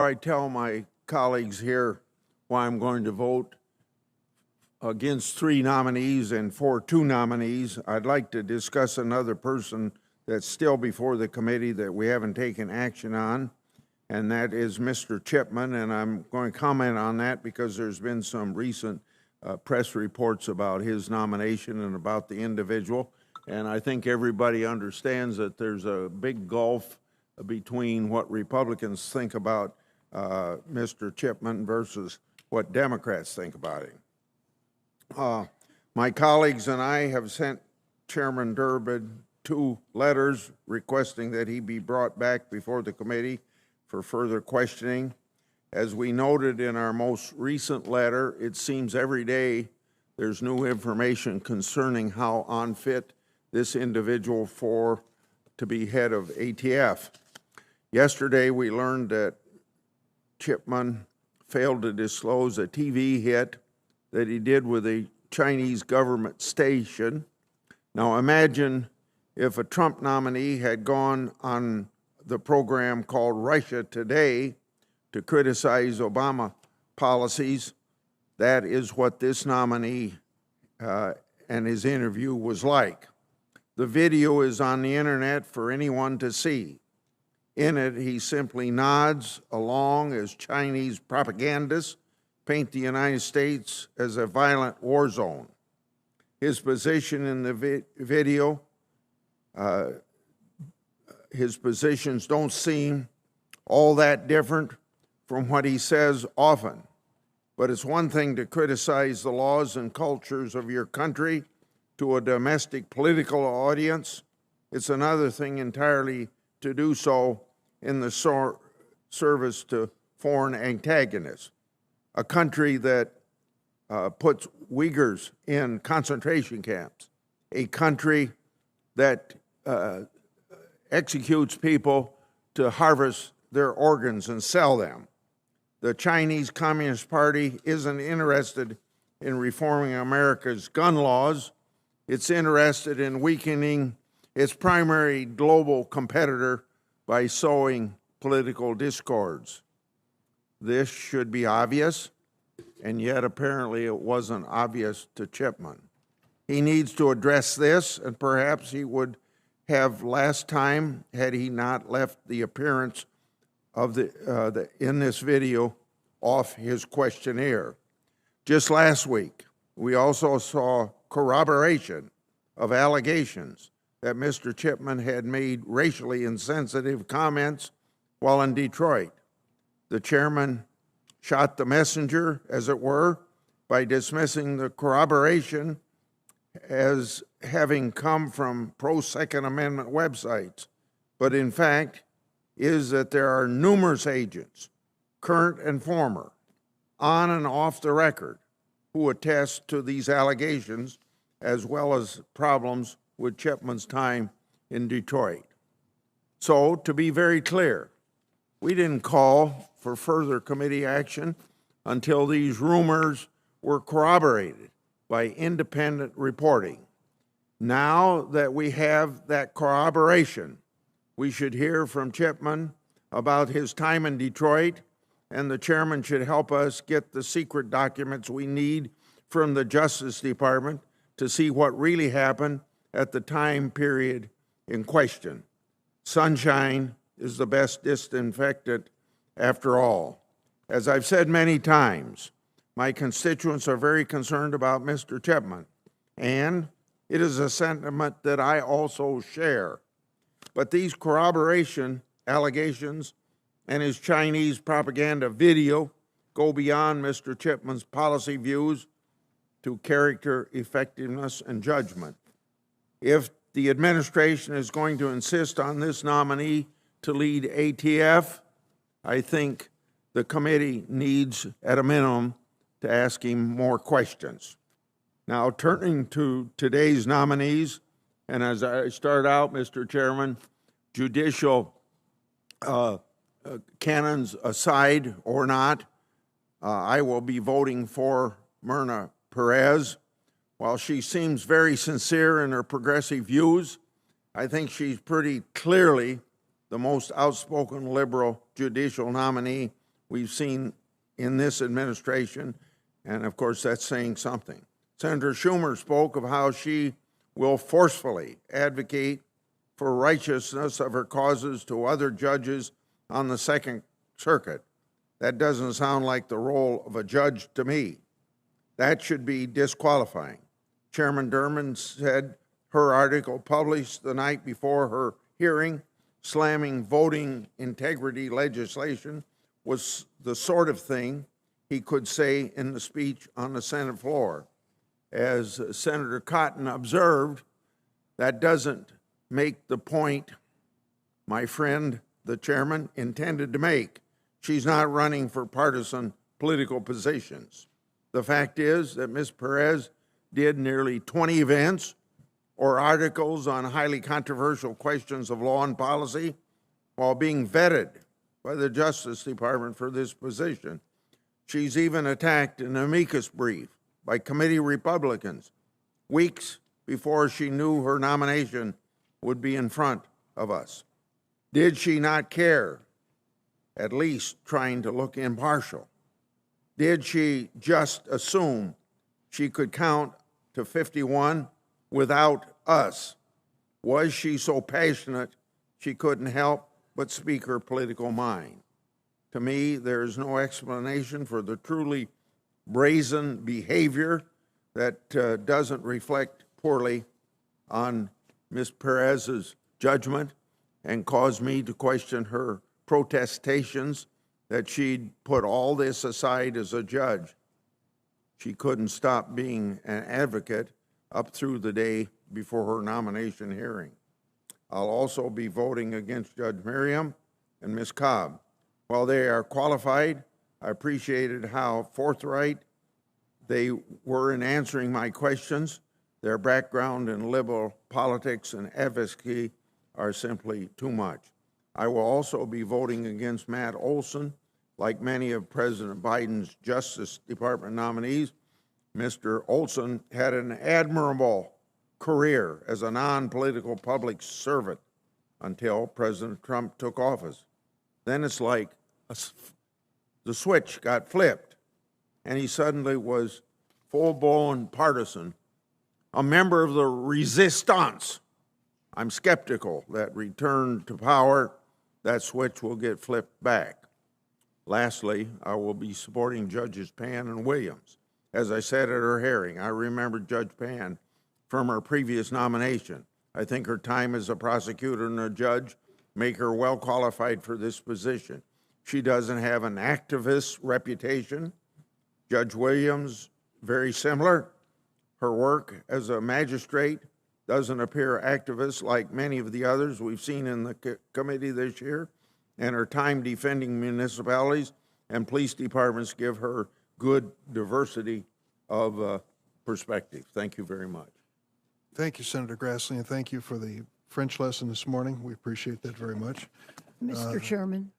I tell my colleagues here why I'm going to vote against 3 nominees and for 2 nominees, I'd like to discuss another person that's still before the committee that we haven't taken action on, and that is Mr. Chipman, and I'm going to comment on that because there's been some recent press reports about his nomination and about the individual, and I think everybody understands that there's a big gulf between what Republicans think about Mr. Chipman versus what Democrats think about him. My colleagues and I have sent Chairman Durbin 2 letters requesting that he be brought back before the committee for further questioning. As we noted in our most recent letter, it seems every day there's new information concerning how unfit this individual to be head of ATF. Yesterday, we learned that Chipman failed to disclose a TV hit that he did with a Chinese government station. Now imagine if a Trump nominee had gone on the program called Russia Today to criticize Obama policies. That is what this nominee and his interview was like. The video is on the internet for anyone to see. In it, he simply nods along as Chinese propagandists paint the United States as a violent war zone. His position in the video, his positions don't seem all that different from what he says often. But it's one thing to criticize the laws and cultures of your country to a domestic political audience. It's another thing entirely to do so in the service to foreign antagonists. A country that puts Uyghurs in concentration camps, a country that executes people to harvest their organs and sell them. The Chinese Communist Party isn't interested in reforming America's gun laws. It's interested in weakening its primary global competitor by sowing political discords. This should be obvious, and yet apparently it wasn't obvious to Chipman. He needs to address this, and perhaps he would have last time had he not left the appearance of in this video off his questionnaire. Just last week, we also saw corroboration of allegations that Mr. Chipman had made racially insensitive comments while in Detroit. The chairman shot the messenger, as it were, by dismissing the corroboration as having come from pro-Second Amendment websites, but in fact is that there are numerous agents, current and former, on and off the record, who attest to these allegations as well as problems with Chipman's time in Detroit. So, to be very clear, we didn't call for further committee action until these rumors were corroborated by independent reporting. Now that we have that corroboration, we should hear from Chipman about his time in Detroit, and the chairman should help us get the secret documents we need from the Justice Department to see what really happened at the time period in question. Sunshine is the best disinfectant after all. As I've said many times, my constituents are very concerned about Mr. Chipman, and it is a sentiment that I also share. But these corroboration allegations and his Chinese propaganda video go beyond Mr. Chipman's policy views to character, effectiveness, and judgment. If the administration is going to insist on this nominee to lead ATF, I think the committee needs, at a minimum, to ask him more questions. Now, turning to today's nominees, and as I start out, Mr. Chairman, judicial canons aside or not, I will be voting for Myrna Perez. While she seems very sincere in her progressive views, I think she's pretty clearly the most outspoken liberal judicial nominee we've seen in this administration, and of course that's saying something. Senator Schumer spoke of how she will forcefully advocate for righteousness of her causes to other judges on the Second Circuit. That doesn't sound like the role of a judge to me. That should be disqualifying. Chairman Durman said her article published the night before her hearing, slamming voting integrity legislation, was the sort of thing he could say in the speech on the Senate floor. As Senator Cotton observed, that doesn't make the point my friend, the chairman, intended to make. She's not running for partisan political positions. The fact is that Ms. Perez did nearly 20 events or articles on highly controversial questions of law and policy while being vetted by the Justice Department for this position. She's even attacked an amicus brief by committee Republicans weeks before she knew her nomination would be in front of us. Did she not care, at least trying to look impartial? Did she just assume she could count to 51 without us? Was she so passionate she couldn't help but speak her political mind? To me, there is no explanation for the truly brazen behavior that doesn't reflect poorly on Ms. Perez's judgment and caused me to question her protestations that she'd put all this aside as a judge. She couldn't stop being an advocate up through the day before her nomination hearing. I'll also be voting against Judge Merriam and Ms. Cobb. While they are qualified, I appreciated how forthright they were in answering my questions. Their background in liberal politics and advocacy are simply too much. I will also be voting against Matt Olson. Like many of President Biden's Justice Department nominees, Mr. Olson had an admirable career as a non-political public servant until President Trump took office. Then it's like the switch got flipped, and he suddenly was full-blown partisan, a member of the resistance. I'm skeptical that return to power, that switch will get flipped back. Lastly, I will be supporting Judges Pan and Williams. As I said at her hearing, I remember Judge Pan from her previous nomination. I think her time as a prosecutor and a judge make her well qualified for this position. She doesn't have an activist reputation. Judge Williams, very similar. Her work as a magistrate doesn't appear activist like many of the others we've seen in the committee this year, and her time defending municipalities and police departments give her good diversity of perspective. Thank you very much. Thank you, Senator Grassley, and thank you for the French lesson this morning. We appreciate that very much. Mr. Chairman.